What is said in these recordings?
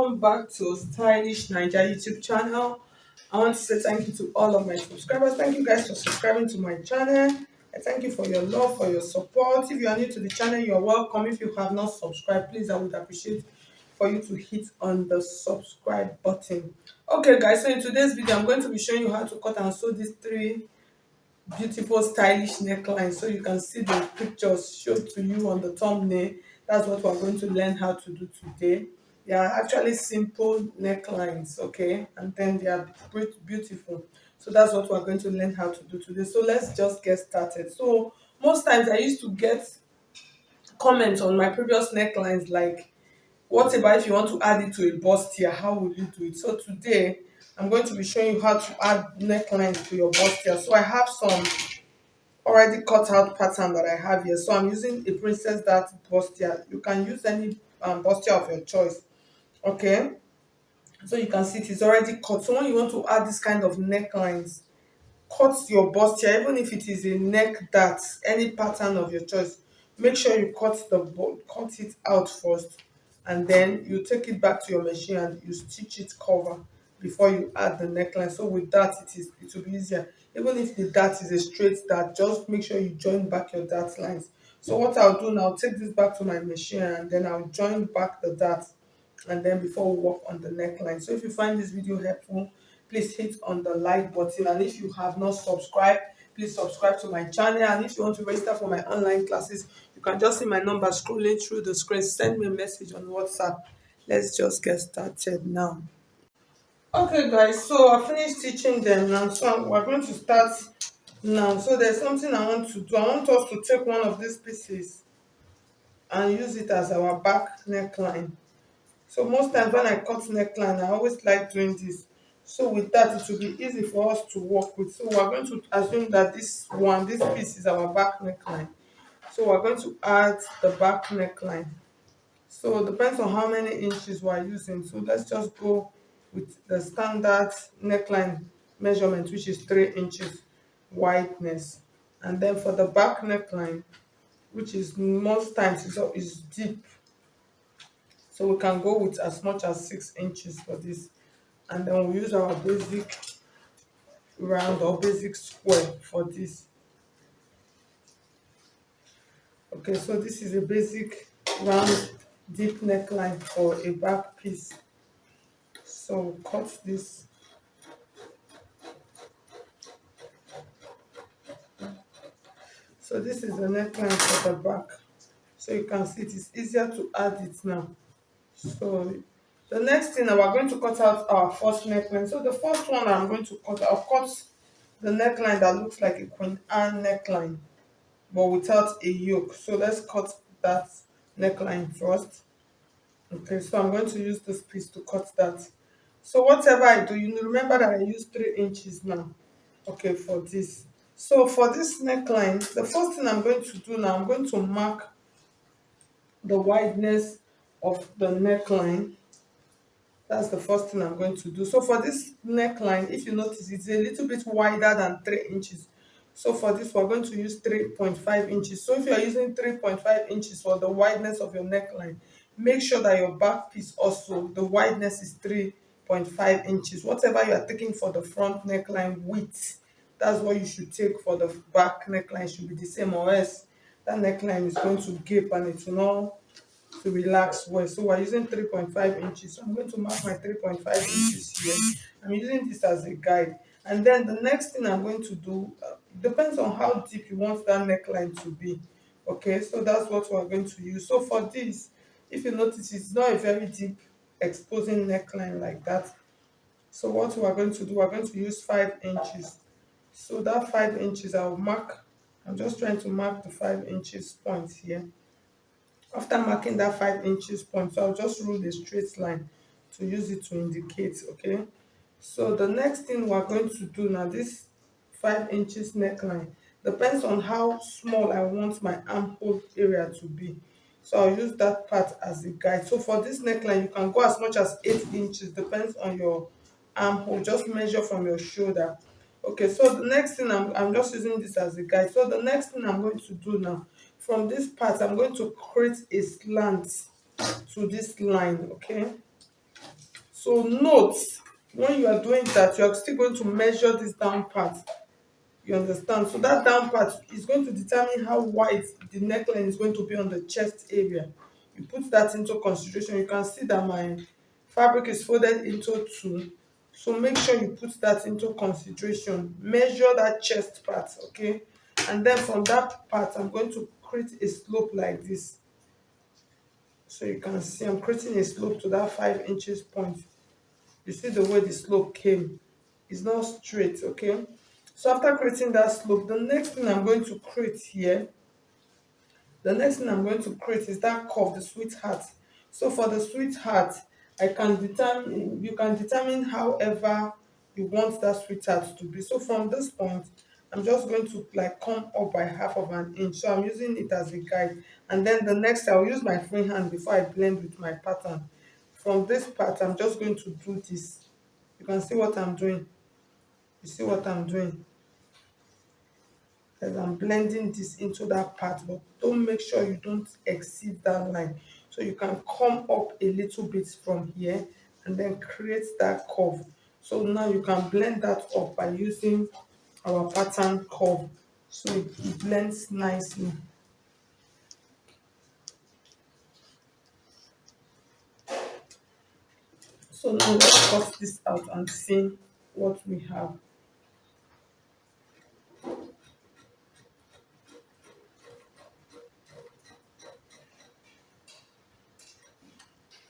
welcome back to Stylish Naija YouTube channel. I want to say thank you to all of my subscribers. Thank you guys for subscribing to my channel. I thank you for your love, for your support. If you are new to the channel, you are welcome. If you have not subscribed, please, I would appreciate for you to hit on the subscribe button. Okay guys, so in today's video, I'm going to be showing you how to cut and sew these three beautiful stylish necklines, so you can see the pictures showed to you on the thumbnail. That's what we're going to learn how to do today. They are actually simple necklines, okay, and then they are beautiful. So that's what we're going to learn how to do today. So let's just get started. So most times I used to get comments on my previous necklines like, what about if you want to add it to a bustier? How will you do it? So today I'm going to be showing you how to add necklines to your bustier. So I have some already cut out pattern that I have here. So I'm using a princess dart bustier. You can use any bustier of your choice. Okay, so you can see it is already cut. So when you want to add this kind of necklines, cut your bustier, even if it is a neck dart, any pattern of your choice. Make sure you cut it out first, and then you take it back to your machine and you stitch it cover before you add the neckline. So with that, it will be easier. Even if the dart is a straight dart, just make sure you join back your dart lines. So what I'll do now, take this back to my machine and then I'll join back the dart, and then before we work on the neckline. So if you find this video helpful, please hit on the like button, and if you have not subscribed, please subscribe to my channel. And if you want to register for my online classes, you can just see my number scrolling through the screen. Send me a message on WhatsApp. Let's just get started now. Okay guys, so I finished teaching them now, so we're going to start now. So there's something I want to do. I want us to take one of these pieces and use it as our back neckline. So most times when I cut neckline, I always like doing this. So with that, it will be easy for us to work with. So we're going to assume that this piece is our back neckline. So we're going to add the back neckline. So it depends on how many inches we're using. So let's just go with the standard neckline measurement, which is 3 inches wideness. And then for the back neckline, which is most times is deep, so we can go with as much as 6 inches for this. And then we'll use our basic round or basic square for this. Okay, so this is a basic round deep neckline for a back piece. So cut this. So this is the neckline for the back. So you can see it is easier to add it now. So the next thing, now we're going to cut out our first neckline. So the first one I'm going to cut, I'll cut the neckline that looks like a Queen Anne neckline, but without a yoke. So let's cut that neckline first. Okay, so I'm going to use this piece to cut that. So whatever I do, you remember that I use 3 inches now. Okay, for this. So for this neckline, the first thing I'm going to do now, I'm going to mark the wideness of the neckline. That's the first thing I'm going to do. So for this neckline, if you notice, it's a little bit wider than 3 inches. So for this, we're going to use 3.5 inches. So if you're using 3.5 inches for the wideness of your neckline, make sure that your back piece also, the wideness is 3.5 inches. Whatever you are taking for the front neckline width, that's what you should take for the back neckline. Should be the same, or else that neckline is going to gape and it will not to relax well. So we're using 3.5 inches. So I'm going to mark my 3.5 inches here. I'm using this as a guide. And then the next thing I'm going to do, depends on how deep you want that neckline to be. Okay, so that's what we're going to use. So for this, if you notice, it's not a very deep exposing neckline like that. So what we're going to do, we're going to use 5 inches. So that 5 inches, I'll mark. I'm just trying to mark the 5 inches point here. After marking that 5 inches point, so I'll just rule a straight line to use it to indicate. Okay, so the next thing we're going to do now, this 5 inches neckline depends on how small I want my armhole area to be. So I'll use that part as a guide. So for this neckline, you can go as much as 8 inches, depends on your armhole. Just measure from your shoulder. Okay, so the next thing, I'm just using this as a guide. So the next thing I'm going to do now, from this part, I'm going to create a slant to this line. Okay, So note, when you are doing that, you are still going to measure this down part. You understand? So that down part is going to determine how wide the neckline is going to be on the chest area. You put that into consideration. You can see that my fabric is folded into two. So make sure you put that into consideration. Measure that chest part, okay? And then from that part, I'm going to create a slope like this. So you can see I'm creating a slope to that 5 inches point. You see the way the slope came. It's not straight, okay? So after creating that slope, the next thing I'm going to create is that curve, the sweetheart. So for the sweetheart, you can determine however you want that sweetheart to be. So from this point, I'm just going to like come up by half of an inch. So I'm using it as a guide. And then the next, I'll use my free hand before I blend with my pattern. From this part, I'm just going to do this. You can see what I'm doing. You see what I'm doing? As I'm blending this into that part, but don't make sure you don't exceed that line. So you can come up a little bit from here and then create that curve. So now you can blend that up by using our pattern curve. So it blends nicely. So now let's cut this out and see what we have.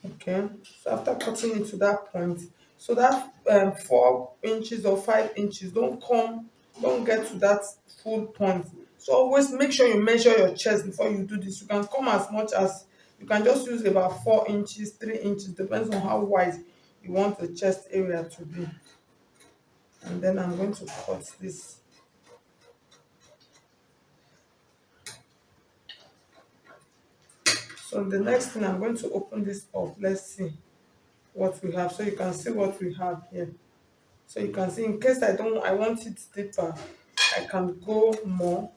Okay, so after cutting it to that point, so that 4 inches or 5 inches, don't get to that full point. So always make sure you measure your chest before you do this. You can come as much as you can, just use about 4 inches, 3 inches, depends on how wide you want the chest area to be. And then I'm going to cut this. So the next thing, I'm going to open this up. Let's see what we have. So you can see what we have here. So you can see, in case I want it deeper, I can go more.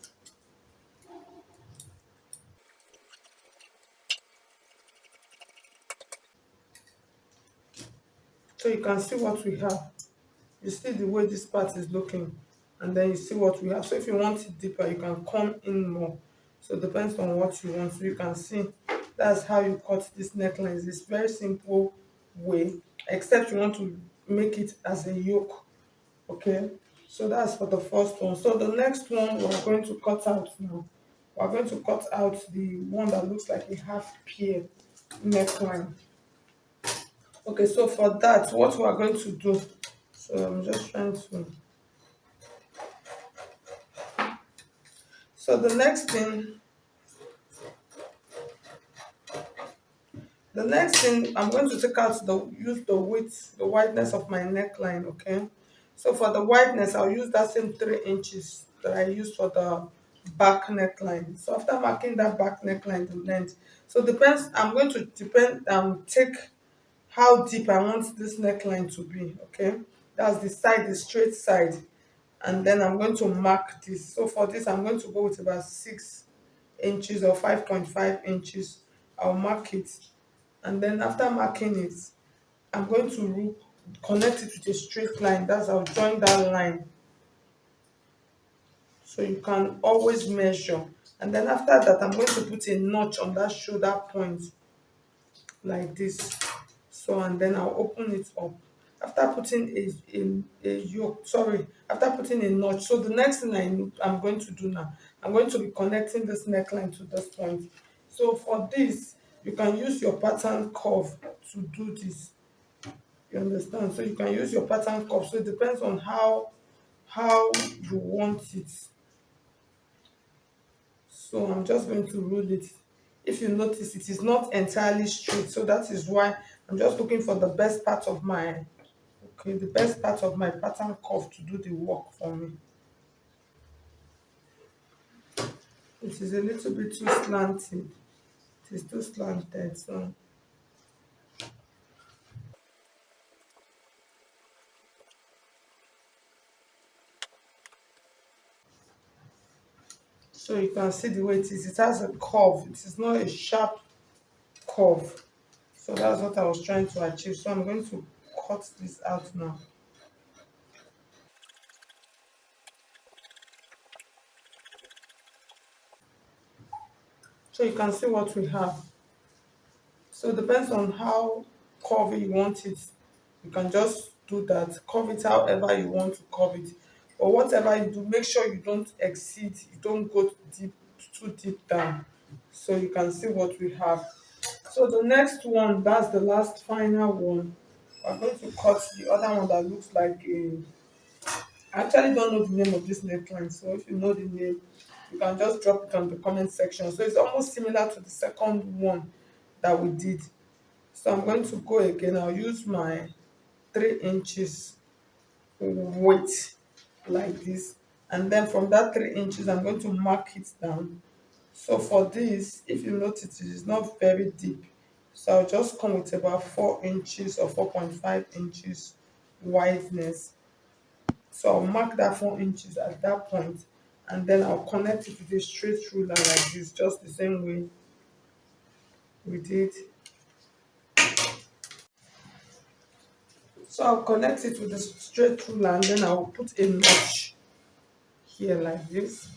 So you can see what we have. You see the way this part is looking, and then you see what we have. So if you want it deeper, you can come in more. So it depends on what you want. So you can see that's how you cut this neckline. It's very simple way, except you want to make it as a yoke. Okay, so that's for the first one. So the next one we're going to cut out now. We're going to cut out the one that looks like a half pear neckline. Okay, so for that, what we are going to do, so I'm just trying to, so the next thing I'm going to take out use the width, the wideness of my neckline, okay? So for the wideness, I'll use that same 3 inches that I used for the back neckline. So after marking that back neckline, the length, so depends, I'm going to take how deep I want this neckline to be, okay? That's the side, the straight side. And then I'm going to mark this. So for this, I'm going to go with about 6 inches or 5.5 inches. I'll mark it. And then after marking it, I'm going to connect it with a straight line. That's, I'll join that line. So you can always measure. And then after that, I'm going to put a notch on that shoulder point like this. So and then I'll open it up after putting a yoke, sorry, after putting a notch. So the next thing I'm going to do now, I'm going to be connecting this neckline to this point. So for this, you can use your pattern curve to do this. You understand? So you can use your pattern curve. So it depends on how you want it. So I'm just going to rule it. If you notice, it is not entirely straight, so that is why I'm just looking for the best part of my, okay, the best part of my pattern curve to do the work for me. It is a little bit too slanted. It is too slanted, so you can see the way it is. It has a curve. It is not a sharp curve. So that's what I was trying to achieve. So I'm going to cut this out now. So you can see what we have. So it depends on how curvy you want it. You can just do that. Curve it however you want to curve it. But whatever you do, make sure you don't exceed, you don't go deep, too deep down. So you can see what we have. So the next one, that's the last final one. We're going to cut the other one that looks like a. I actually don't know the name of this neckline, so if you know the name, you can just drop it on the comment section. So it's almost similar to the second one that we did. So I'm going to go again. I'll use my 3 inches weight like this. And then from that 3 inches, I'm going to mark it down. So for this, if you notice, it is not very deep. So I'll just come with about 4 inches or 4.5 inches wideness. So I'll mark that 4 inches at that point, and then I'll connect it with a straight ruler like this, just the same way we did. So I'll connect it with a straight ruler, and then I'll put a notch here like this.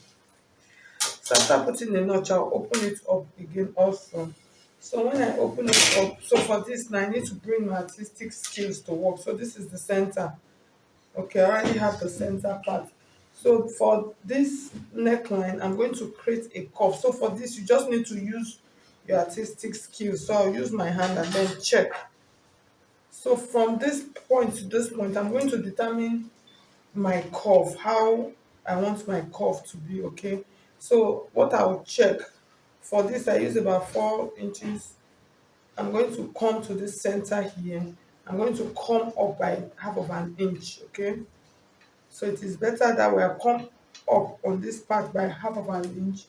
So after putting a notch, I'll open it up again also. So when I open it up, so for this now I need to bring my artistic skills to work. So this is the center. Okay, I already have the center part. So for this neckline, I'm going to create a curve. So for this, you just need to use your artistic skills. So I'll use my hand and then check. So from this point to this point, I'm going to determine my curve, how I want my curve to be, okay? So what I will check, for this I use about 4 inches. I'm going to come to this center here. I'm going to come up by half of an inch, okay? So it is better that way I come up on this part by half of an inch,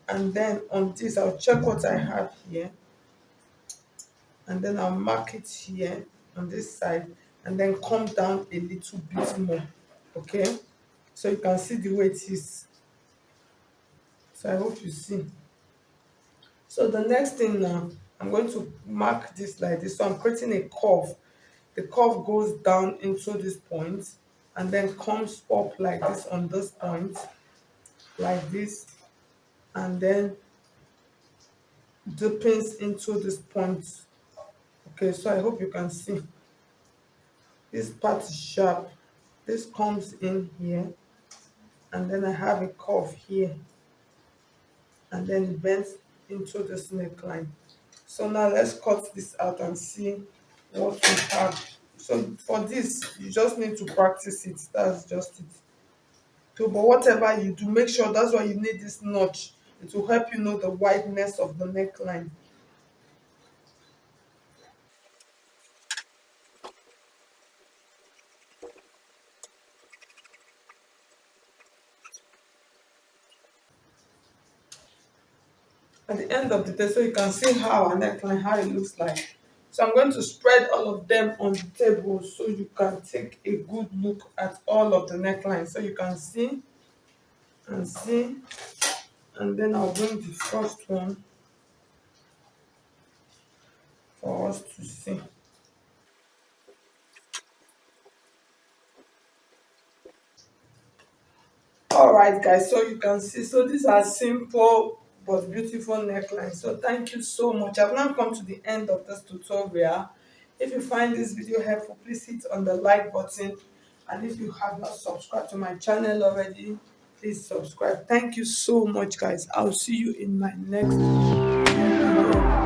and then on this I'll check what I have here, and then I'll mark it here on this side, and then come down a little bit more, okay? So you can see the way it is. So I hope you see. So the next thing now, I'm going to mark this like this. So I'm creating a curve. The curve goes down into this point and then comes up like this on this point, like this, and then deepens into this point. Okay, so I hope you can see. This part is sharp. This comes in here, and then I have a curve here, and then it bends into this neckline. So now let's cut this out and see what we have. So for this, you just need to practice it. That's just it. So, but whatever you do, make sure that's why you need this notch. It will help you know the wideness of the neckline. At the end of the day, so you can see how a neckline, how it looks like. So I'm going to spread all of them on the table so you can take a good look at all of the necklines. So you can see and see, and then I'll bring the first one for us to see. All right, guys, so you can see, so these are simple but beautiful necklines. So thank you so much. I've now come to the end of this tutorial. If you find this video helpful, please hit on the like button, and if you have not subscribed to my channel already, please subscribe. Thank you so much, guys. I'll see you in my next video.